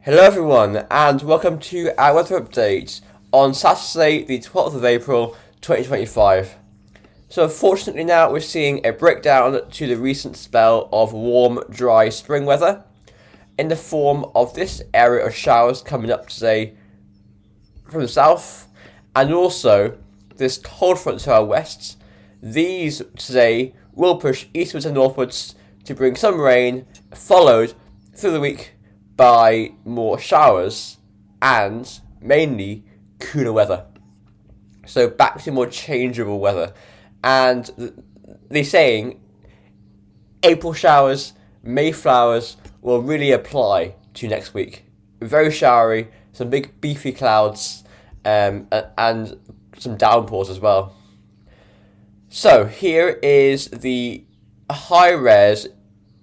Hello everyone and welcome to our weather update on Saturday the 12th of April 2025. So unfortunately now we're seeing a breakdown to the recent spell of warm, dry spring weather in the form of this area of showers coming up today from the south and also this cold front to our west. These today will push eastwards and northwards to bring some rain, followed through the week by more showers and mainly cooler weather. So back to more changeable weather. And they're saying April showers, May flowers will really apply to next week. Very showery, some big beefy clouds, and some downpours as well. So here is the high-res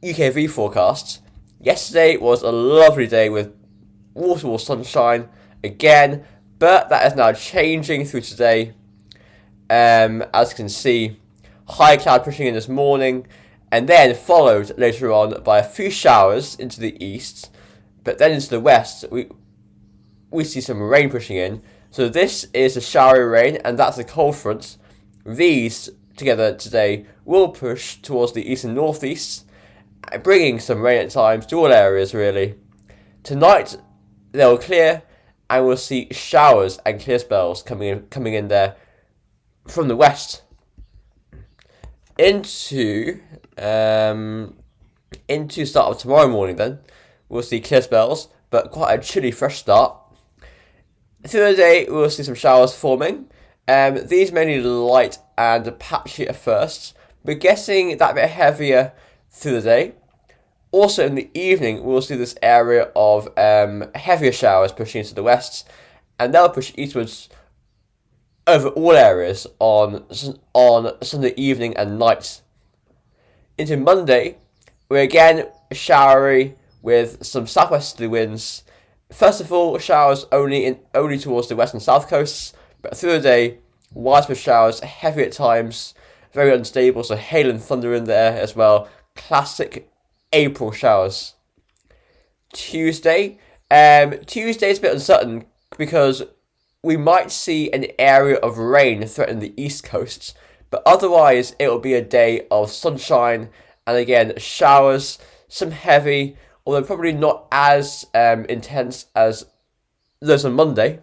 UKV forecast. Yesterday was a lovely day with wall-to-wall sunshine again, but that is now changing through today. As you can see, high cloud pushing in this morning, and then followed later on by a few showers into the east, but then into the west we see some rain pushing in. So this is a showery rain, and that's a cold front. These together today will push towards the east and northeast, bringing some rain at times to all areas really. Tonight they'll clear and we'll see showers and clear spells coming in there from the west. Into start of tomorrow morning then, we'll see clear spells, but quite a chilly fresh start. Through the day we'll see some showers forming. These mainly light and patchy at first, but getting that bit heavier through the day. Also in the evening we'll see this area of heavier showers pushing into the west, and they'll push eastwards over all areas on Sunday evening and night. Into Monday we're again showery with some southwesterly winds. First of all, showers only towards the west and south coasts, but through the day widespread showers, heavy at times, very unstable, so hail and thunder in there as well. Classic April showers. Tuesday is a bit uncertain because we might see an area of rain threaten the east coast, but otherwise it will be a day of sunshine and again showers, some heavy, although probably not as intense as those on Monday.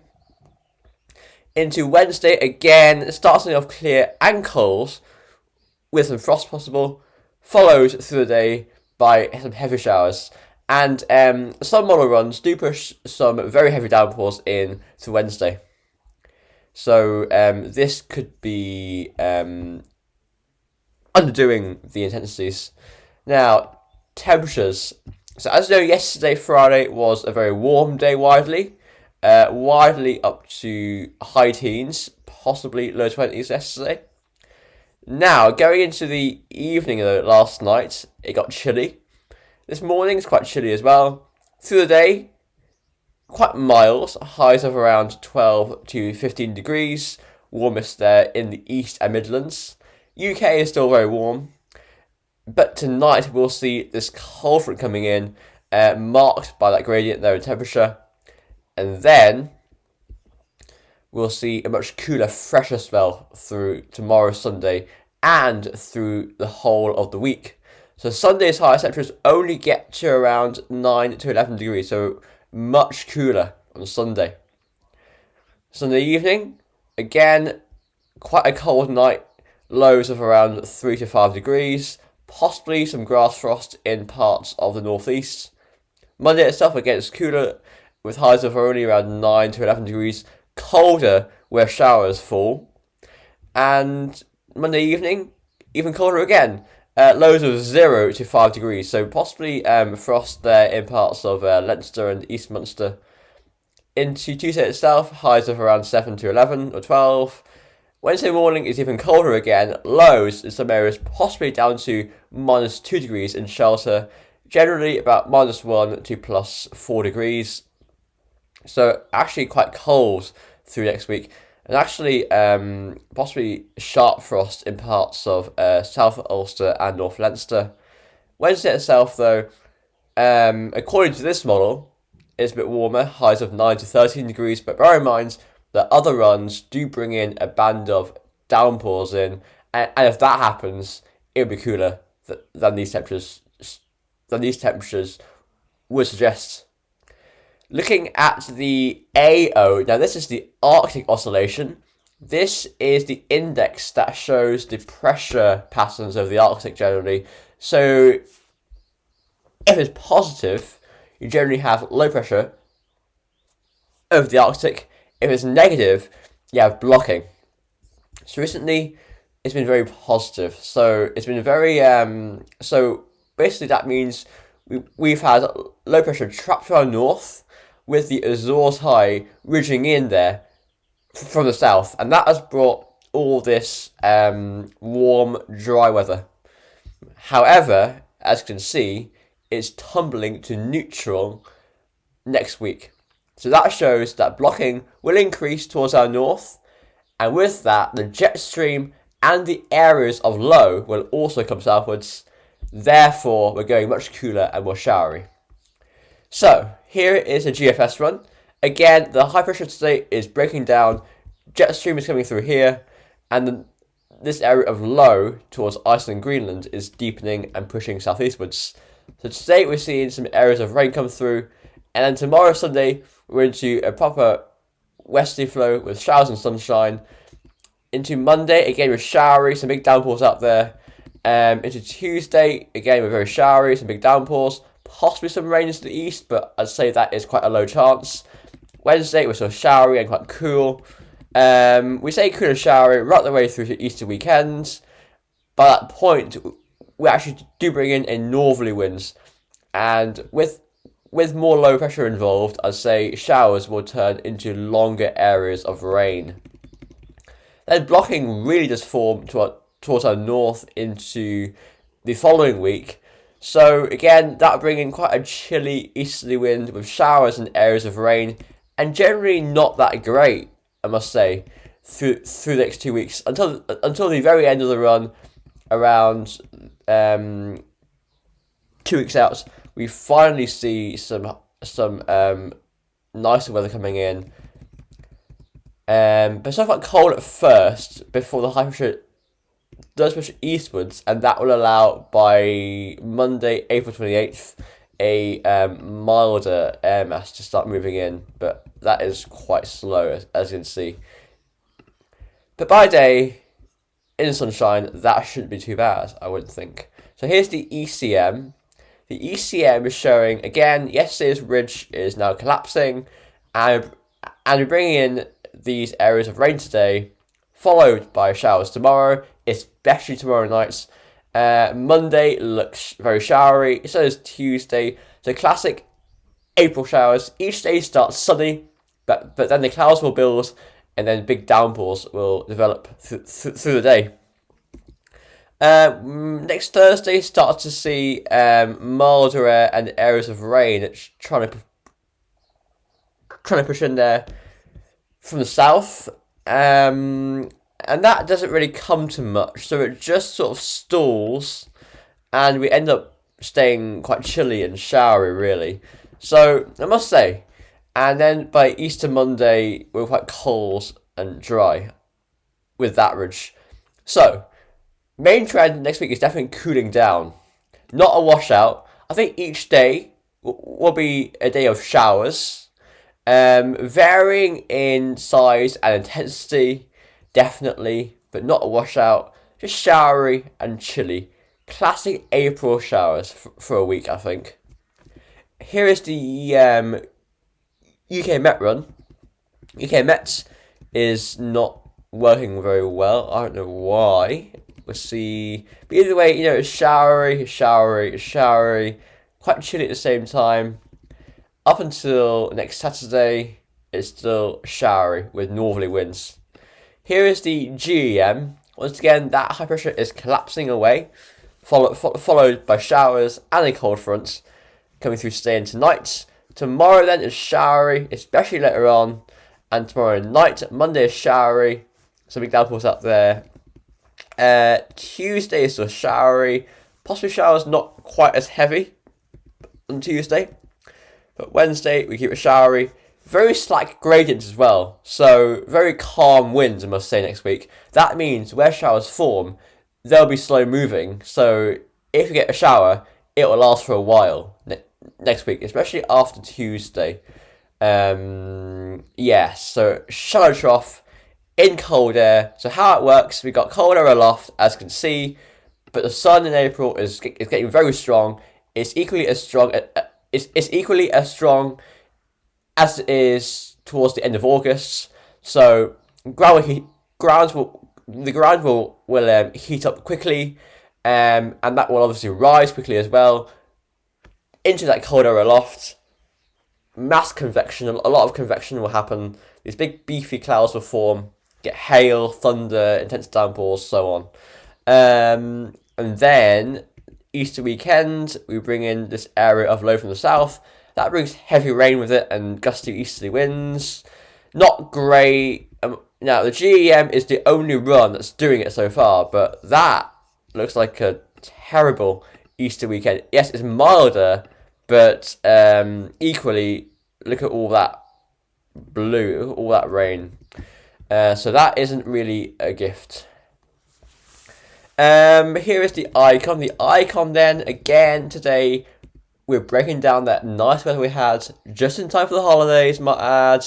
Into Wednesday again, starting off clear and cold with some frost possible, followed through the day by some heavy showers. And some model runs do push some very heavy downpours in to Wednesday. So this could be underdoing the intensities. Now, temperatures. So as you know, yesterday, Friday, was a very warm day widely up to high teens, possibly low 20s yesterday. Now, going into the evening though, last night, it got chilly. This morning is quite chilly as well. Through the day, quite mild, highs of around 12 to 15 degrees, warmest there in the east and Midlands. UK is still very warm, but tonight we'll see this cold front coming in, marked by that gradient there in temperature, and then we'll see a much cooler, fresher spell through tomorrow, Sunday, and through the whole of the week. So Sunday's highest temperatures only get to around 9 to 11 degrees, so much cooler on Sunday. Sunday evening, again, quite a cold night, lows of around 3 to 5 degrees, possibly some grass frost in parts of the northeast. Monday itself, again, is cooler, with highs of only around 9 to 11 degrees, colder where showers fall. And Monday evening, even colder again, lows of 0 to 5 degrees, so possibly frost there in parts of Leinster and East Munster. Into Tuesday itself, highs of around 7 to 11 or 12. Wednesday morning is even colder again, lows in some areas possibly down to minus 2 degrees in shelter, generally about minus 1 to plus 4 degrees. So actually quite cold through next week, and actually possibly sharp frost in parts of South Ulster and North Leinster. Wednesday itself, though, according to this model, is a bit warmer, highs of 9 to 13 degrees, but bear in mind that other runs do bring in a band of downpours in, and if that happens, it'll be cooler than these temperatures would suggest. Looking at the AO, now this is the Arctic Oscillation. This is the index that shows the pressure patterns of the Arctic generally. So if it's positive, you generally have low pressure over the Arctic. If it's negative, you have blocking. So recently, it's been very positive. So it's been very so basically that means we've had low pressure trapped around north, with the Azores high ridging in there from the south, and that has brought all this warm, dry weather. However, as you can see, it's tumbling to neutral next week. So that shows that blocking will increase towards our north, and with that, the jet stream and the areas of low will also come southwards. Therefore, we're going much cooler and more showery. So, here is a GFS run. Again, the high pressure today is breaking down, jet stream is coming through here, and this area of low towards Iceland and Greenland is deepening and pushing southeastwards. So today we're seeing some areas of rain come through, and then tomorrow, Sunday, we're into a proper westerly flow with showers and sunshine. Into Monday, again with showery, some big downpours out there. Into Tuesday, again with very showery, some big downpours. Possibly some rain into the east, but I'd say that is quite a low chance. Wednesday, we're sort of showery and quite cool. We say cool and showery right the way through to Easter weekend. By that point, we actually do bring in a northerly winds. And with more low pressure involved, I'd say showers will turn into longer areas of rain. Then blocking really does form towards our north into the following week. So again, that'll bring in quite a chilly easterly wind with showers and areas of rain, and generally not that great, I must say, through the next 2 weeks until the very end of the run, around 2 weeks out. We finally see some nicer weather coming in, but it's not quite cold at first before the high pressure does push eastwards, and that will allow by Monday, April 28th, a milder air mass to start moving in, but that is quite slow, as you can see. But by day, in the sunshine, that shouldn't be too bad, I wouldn't think. So here's the ECM. The ECM is showing, again, yesterday's ridge is now collapsing, and we're bringing in these areas of rain today, followed by showers tomorrow, especially tomorrow night. Monday looks very showery, so is Tuesday. So classic April showers. Each day starts sunny, but then the clouds will build, and then big downpours will develop through the day. Next Thursday, start to see milder air and areas of rain. It's trying to push in there from the south. And that doesn't really come to much, so it just sort of stalls, and we end up staying quite chilly and showery, really. So, I must say, and then by Easter Monday, we're quite cold and dry with that ridge. So, main trend next week is definitely cooling down. Not a washout. I think each day will be a day of showers, varying in size and intensity. Definitely, but not a washout, just showery and chilly. Classic April showers for a week, I think. Here is the UK Met run. UK Met is not working very well. I don't know why. We'll see. But either way, it's showery, quite chilly at the same time. Up until next Saturday, it's still showery with northerly winds. Here is the GEM. Once again, that high pressure is collapsing away, followed by showers and a cold front coming through today and tonight. Tomorrow then is showery, especially later on, and tomorrow night, Monday is showery, some big downpours out there. Tuesday is still showery, possibly showers not quite as heavy on Tuesday. But Wednesday, we keep it showery. Very slack gradients as well. So, very calm winds, I must say, next week. That means where showers form, they'll be slow moving. So, if you get a shower, it will last for a while next week, especially after Tuesday. So shallow trough in cold air. So how it works, we got cold air aloft, as you can see, but the sun in April is getting very strong. It's equally as strong. It's equally as strong as it is towards the end of August. So the ground will heat up quickly, and that will obviously rise quickly as well into that cold air aloft. Mass convection, a lot of convection will happen. These big beefy clouds will form, get hail, thunder, intense downpours, so on. And then Easter weekend, we bring in this area of low from the south. That brings heavy rain with it and gusty easterly winds. Not great. Now, the GEM is the only run that's doing it so far, but that looks like a terrible Easter weekend. Yes, it's milder, but equally, look at all that blue, all that rain. So that isn't really a gift. Here is the icon. The icon then, again, today, we're breaking down that nice weather we had just in time for the holidays, might add.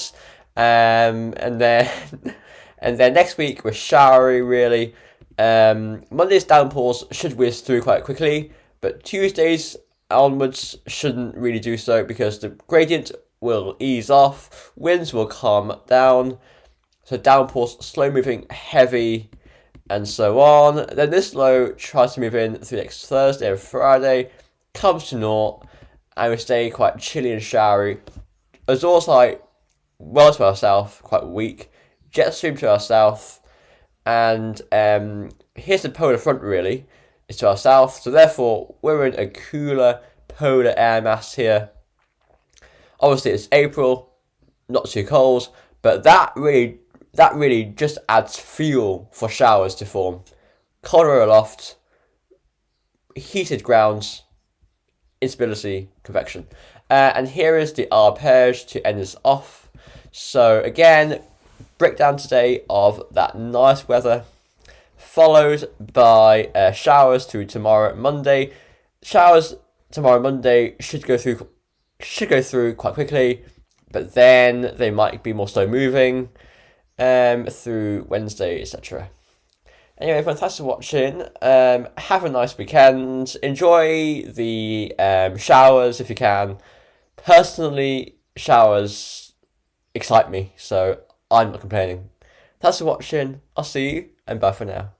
And then next week, we're showery, really. Monday's downpours should whiz through quite quickly, but Tuesdays onwards shouldn't really do so because the gradient will ease off, winds will calm down, so downpours slow moving, heavy, and so on. Then this low tries to move in through next Thursday and Friday, comes to naught, and we stay quite chilly and showery. Azores High, well to our south, quite weak, jet stream to our south, and here's the polar front really. It's to our south, so therefore we're in a cooler polar air mass here. Obviously it's April, not too cold, but that really just adds fuel for showers to form. Colder aloft, heated grounds, instability, convection. And here is the arpege to end this off. So again, breakdown today of that nice weather, followed by showers through tomorrow, Monday. Showers tomorrow, Monday should go through quite quickly, but then they might be more slow moving through Wednesday, etc. Anyway, everyone, thanks for watching. Have a nice weekend. Enjoy the showers if you can. Personally, showers excite me, so I'm not complaining. Thanks for watching. I'll see you, and bye for now.